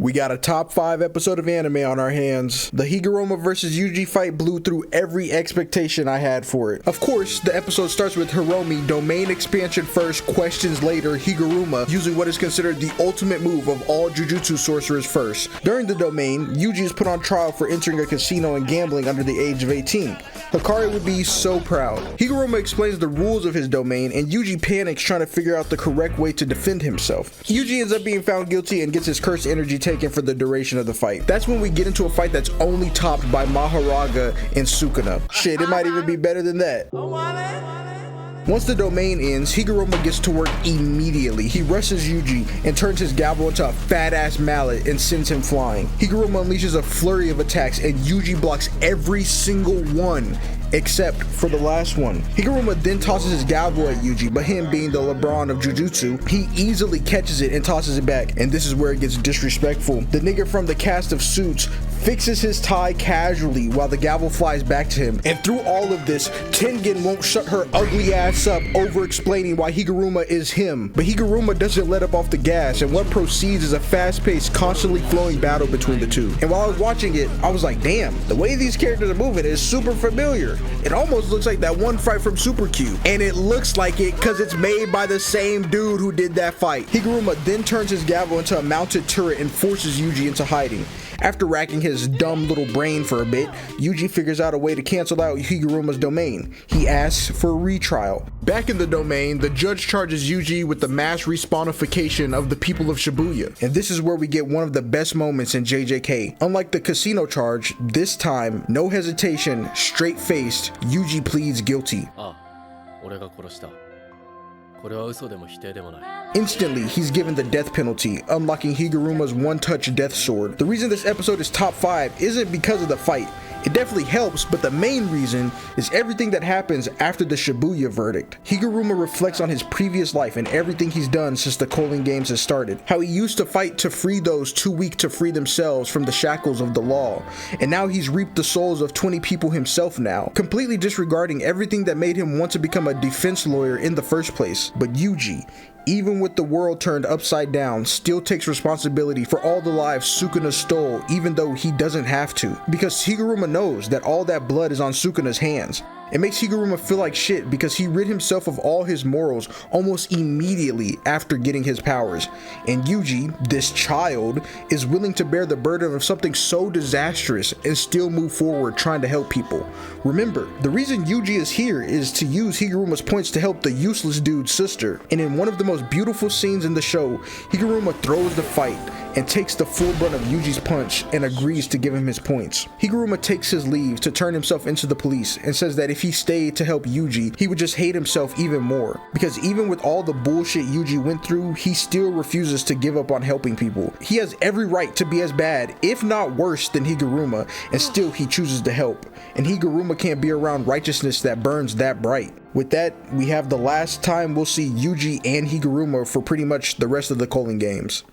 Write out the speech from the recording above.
We got a top 5 episode of anime on our hands. The Higuruma vs Yuji fight blew through every expectation I had for it. Of course, the episode starts with Hiromi domain expansion first, questions later, Higuruma using what is considered the ultimate move of all jujutsu sorcerers first. During the domain, Yuji is put on trial for entering a casino and gambling under the age of 18. Hikari would be so proud. Higuruma explains the rules of his domain and Yuji panics trying to figure out the correct way to defend himself. Yuji ends up being found guilty and gets his cursed energy taken for the duration of the fight. That's when we get into a fight that's only topped by Maharaga and Sukuna. Shit, it might even be better than that. Once the domain ends, Higuruma gets to work immediately. He rushes Yuji and turns his gavel into a fat ass mallet and sends him flying. Higuruma unleashes a flurry of attacks and Yuji blocks every single one except for the last one. Higuruma then tosses his gavel at Yuji, but him being the LeBron of Jujutsu, he easily catches it and tosses it back, and this is where it gets disrespectful. The nigga from the cast of Suits fixes his tie casually while the gavel flies back to him, and through all of this, Tengen won't shut her ugly ass up over explaining why Higuruma is him. But Higuruma doesn't let up off the gas, and what proceeds is a fast-paced, constantly flowing battle between the two. And while I was watching it, I was like, damn, the way these characters are moving is super familiar. It almost looks like that one fight from Super Q, and it looks like it because it's made by the same dude who did that fight. Higuruma then turns his gavel into a mounted turret and forces Yuji into hiding. After racking his dumb little brain for a bit, Yuji figures out a way to cancel out Higuruma's domain. He asks for a retrial. Back in the domain, the judge charges Yuji with the mass respawnification of the people of Shibuya. And this is where we get one of the best moments in JJK. Unlike the casino charge, this time, no hesitation, straight-faced, Yuji pleads guilty. Instantly, he's given the death penalty, unlocking Higuruma's one-touch death sword. The reason this episode is top 5 isn't because of the fight. It definitely helps, but the main reason is everything that happens after the Shibuya verdict. Higuruma reflects on his previous life and everything he's done since the Colon Games has started. How he used to fight to free those too weak to free themselves from the shackles of the law. And now he's reaped the souls of 20 people himself now, completely disregarding everything that made him want to become a defense lawyer in the first place. But Yuji, even with the world turned upside down, still takes responsibility for all the lives Sukuna stole, even though he doesn't have to. Because Higuruma knows that all that blood is on Sukuna's hands. It makes Higuruma feel like shit because he rid himself of all his morals almost immediately after getting his powers. And Yuji, this child, is willing to bear the burden of something so disastrous and still move forward trying to help people. Remember, the reason Yuji is here is to use Higuruma's points to help the useless dude's sister. And in one of the most beautiful scenes in the show, Higuruma throws the fight and takes the full brunt of Yuji's punch and agrees to give him his points. Higuruma takes his leave to turn himself into the police and says that if he stayed to help Yuji, he would just hate himself even more. Because even with all the bullshit Yuji went through, he still refuses to give up on helping people. He has every right to be as bad, if not worse, than Higuruma, and still he chooses to help. And Higuruma can't be around righteousness that burns that bright. With that, we have the last time we'll see Yuji and Higuruma for pretty much the rest of the Colon Games.